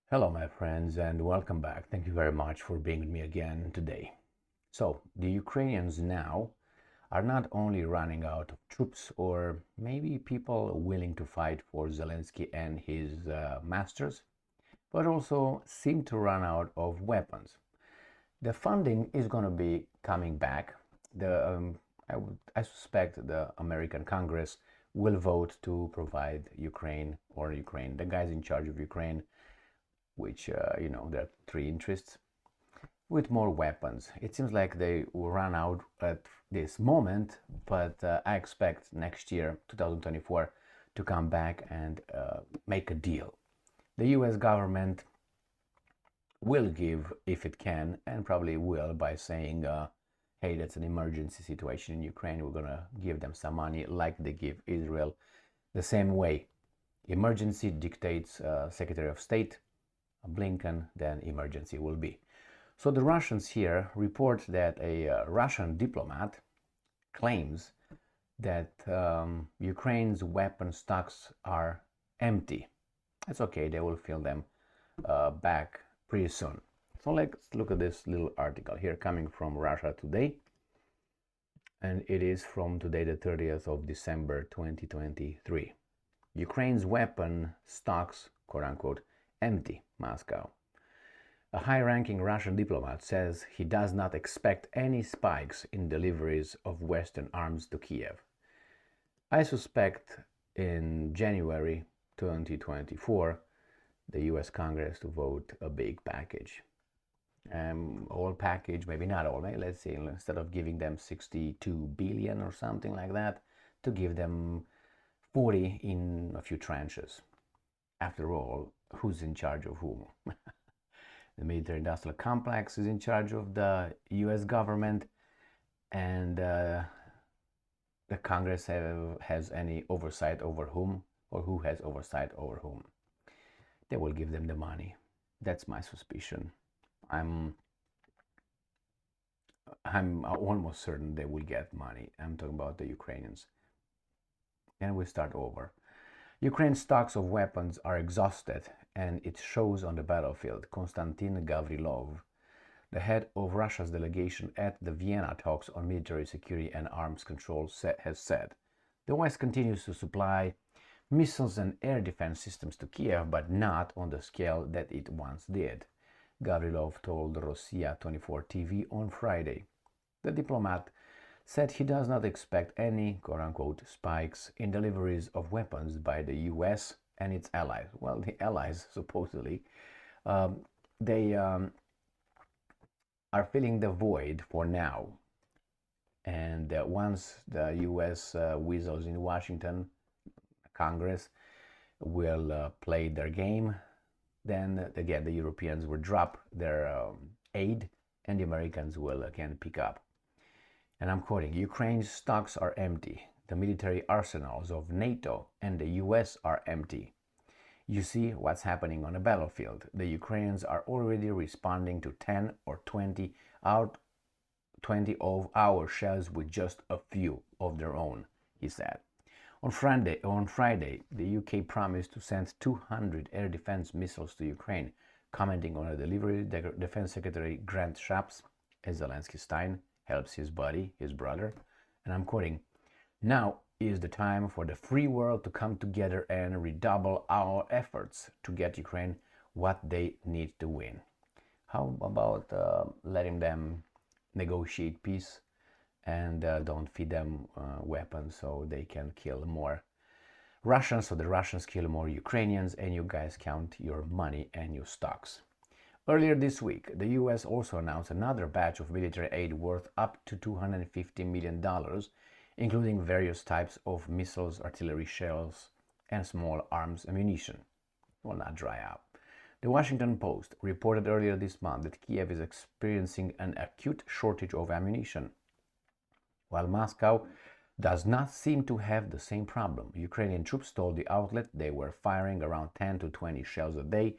Hello, my friends, and welcome back. Thank you very much for being with me again today. So, the Ukrainians now are not only running out of troops or maybe people willing to fight for Zelensky and his masters, but also seem to run out of weapons. The funding is going to be coming back. I suspect the American Congress will vote to provide Ukraine, the guys in charge of Ukraine, which, there are three interests, with more weapons. It seems like they will run out at this moment, but I expect next year, 2024, to come back and make a deal. The US government will give if it can, and probably will, by saying, hey, that's an emergency situation in Ukraine, we're gonna give them some money like they give Israel the same way. Emergency dictates Secretary of State Blinken, then emergency will be. So the Russians here report that a Russian diplomat claims that Ukraine's weapon stocks are empty. That's okay, they will fill them back pretty soon. So let's look at this little article here coming from Russia Today. And it is from today, the 30th of December 2023. Ukraine's weapon stocks, quote unquote, empty, Moscow. A high-ranking Russian diplomat says he does not expect any spikes in deliveries of Western arms to Kiev. I suspect in January 2024 the US Congress to vote a big package. All package, maybe not all, let's say instead of giving them 62 billion or something like that, to give them 40 in a few tranches. After all, who's in charge of whom? The military-industrial complex is in charge of the US government, and the Congress has any oversight over whom, or who has oversight over whom. They will give them the money. That's my suspicion. I'm almost certain they will get money. I'm talking about the Ukrainians. And we start over. Ukraine's stocks of weapons are exhausted, and it shows on the battlefield. Konstantin Gavrilov, the head of Russia's delegation at the Vienna talks on military security and arms control, has said the West continues to supply missiles and air defense systems to Kiev, but not on the scale that it once did, Gavrilov told Rossiya 24 TV on Friday. The diplomat said he does not expect any, quote-unquote, spikes in deliveries of weapons by the US and its allies. Well, the allies, supposedly, they are filling the void for now. And once the US weasels in Washington, Congress will play their game, then again the Europeans will drop their aid and the Americans will again pick up. And I'm quoting, Ukraine's stocks are empty. The military arsenals of NATO and the US are empty. You see what's happening on the battlefield. The Ukrainians are already responding to 10 or 20 of our shells with just a few of their own, he said. On Friday, the UK promised to send 200 air defense missiles to Ukraine, commenting on a delivery. Defense Secretary Grant Shapps, as Zelensky Stein helps his buddy, his brother, and I'm quoting, now is the time for the free world to come together and redouble our efforts to get Ukraine what they need to win. How about letting them negotiate peace and don't feed them weapons so they can kill more Russians, so the Russians kill more Ukrainians, and you guys count your money and your stocks. Earlier this week, the US also announced another batch of military aid worth up to $250 million, including various types of missiles, artillery shells, and small arms ammunition. Will not dry up. The Washington Post reported earlier this month that Kiev is experiencing an acute shortage of ammunition, while Moscow does not seem to have the same problem. Ukrainian troops told the outlet they were firing around 10 to 20 shells a day,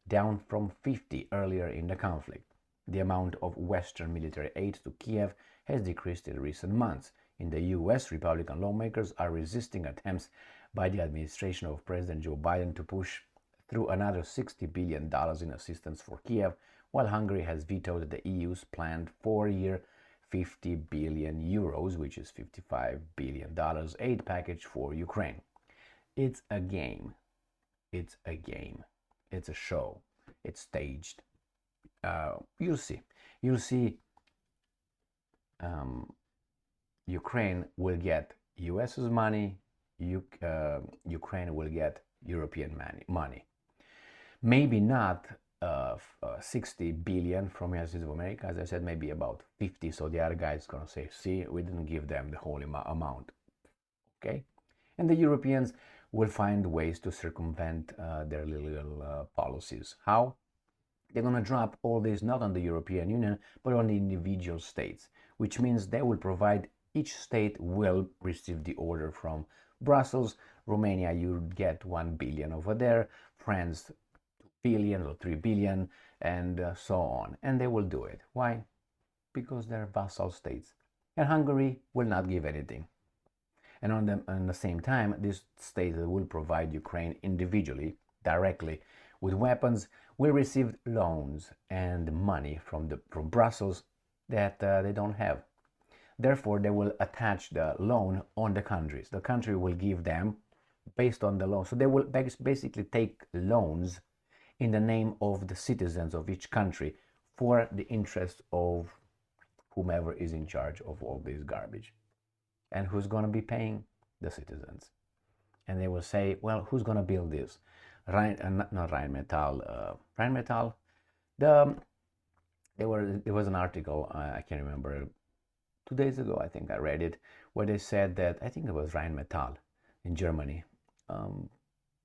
down from 50 earlier in the conflict. The amount of Western military aid to Kiev has decreased in recent months. In the US, Republican lawmakers are resisting attempts by the administration of President Joe Biden to push through another $60 billion in assistance for Kiev, while Hungary has vetoed the EU's planned 4-year 50 billion euros, which is $55 billion aid package for Ukraine. It's a game. It's a game. It's a show. It's staged. You'll see. You'll see. Ukraine will get US's money. Ukraine will get European money. Maybe not 60 billion from the United States of America. As I said, maybe about 50. So the other guy is going to say, see, we didn't give them the whole amount. Okay? And the Europeans will find ways to circumvent their little policies. How? They're going to drop all this not on the European Union, but on the individual states, which means they will provide, each state will receive the order from Brussels. Romania, you get 1 billion over there. France, 2 billion or 3 billion, and so on. And they will do it. Why? Because they're vassal states. And Hungary will not give anything. And on the same time, these states that will provide Ukraine individually, directly, with weapons, will receive loans and money from Brussels that they don't have. Therefore, they will attach the loan on the countries. The country will give them based on the loan. So they will basically take loans in the name of the citizens of each country for the interest of whomever is in charge of all this garbage. And who's going to be paying? The citizens. And they will say, well, who's going to build this? Not Rheinmetall. Rheinmetall. There was an article, I can't remember, 2 days ago, I think I read it, where they said that, I think it was Rheinmetall in Germany,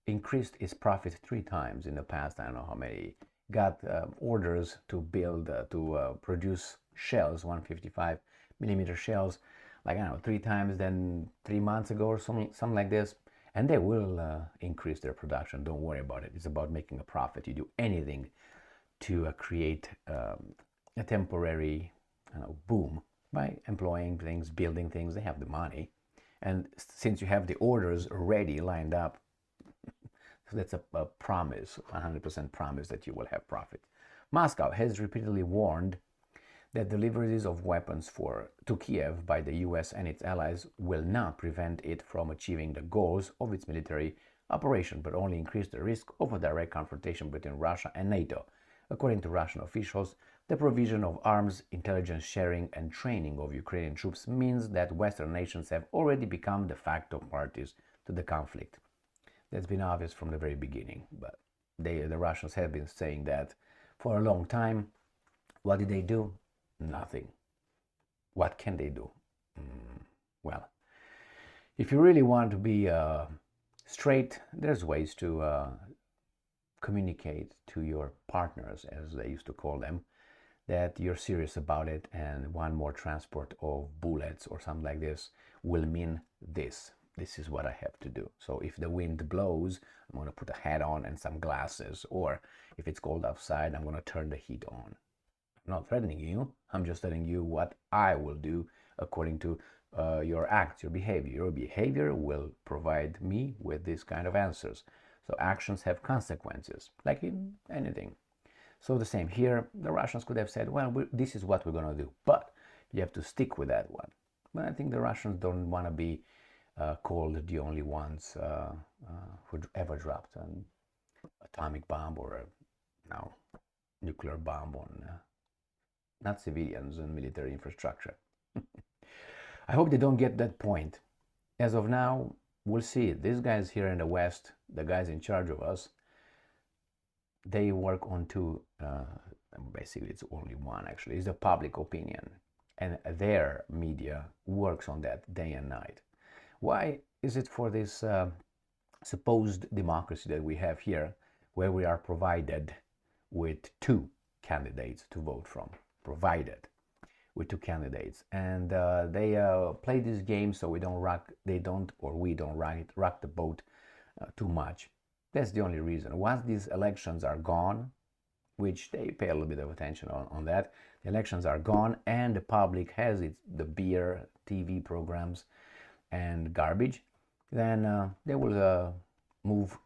increased its profit 3 times in the past. I don't know how many. Got orders to build, to produce shells, 155 millimeter shells, like, I don't know, 3 times than 3 months ago or something like this. And they will increase their production. Don't worry about it. It's about making a profit. You do anything to create a temporary boom by employing things, building things. They have the money. And since you have the orders already lined up, so that's a promise, 100% promise that you will have profit. Moscow has repeatedly warned that deliveries of weapons to Kiev by the US and its allies will not prevent it from achieving the goals of its military operation, but only increase the risk of a direct confrontation between Russia and NATO. According to Russian officials, the provision of arms, intelligence sharing, and training of Ukrainian troops means that Western nations have already become de facto parties to the conflict. That's been obvious from the very beginning, but the Russians have been saying that for a long time. What did they do? Nothing. What can they do? Well, if you really want to be straight, there's ways to communicate to your partners, as they used to call them, that you're serious about it, and one more transport of bullets or something like this will mean this. This is what I have to do. So if the wind blows, I'm going to put a hat on and some glasses, or if it's cold outside, I'm going to turn the heat on. I'm not threatening you. I'm just telling you what I will do according to your acts, your behavior. Your behavior will provide me with these kind of answers. So actions have consequences, like in anything. So the same here. The Russians could have said, well, this is what we're going to do, but you have to stick with that one. But I think the Russians don't want to be called the only ones who ever dropped an atomic bomb or a nuclear bomb on not civilians and military infrastructure. I hope they don't get that point. As of now, we'll see. These guys here in the West, the guys in charge of us, they work on two, basically it's only one actually, is the public opinion. And their media works on that day and night. Why is it for this supposed democracy that we have here, where we are provided with 2 candidates to vote from? Provided with 2 candidates, and they play this game so we don't rock the boat too much. That's the only reason. Once these elections are gone, which they pay a little bit of attention on that, the elections are gone and the public has the beer, TV programs and garbage, then they will move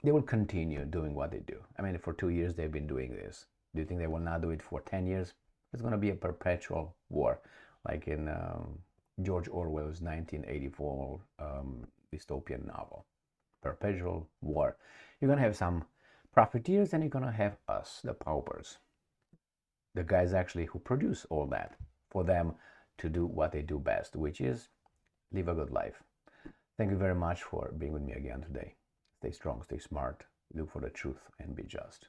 they will continue doing what they do. I mean, for 2 years they've been doing this. Do you think they will not do it for 10 years? It's going to be a perpetual war, like in George Orwell's 1984 dystopian novel. Perpetual war. You're going to have some profiteers, and you're going to have us, the paupers, the guys actually who produce all that for them to do what they do best, which is live a good life. Thank you very much for being with me again today. Stay strong, stay smart, look for the truth, and be just.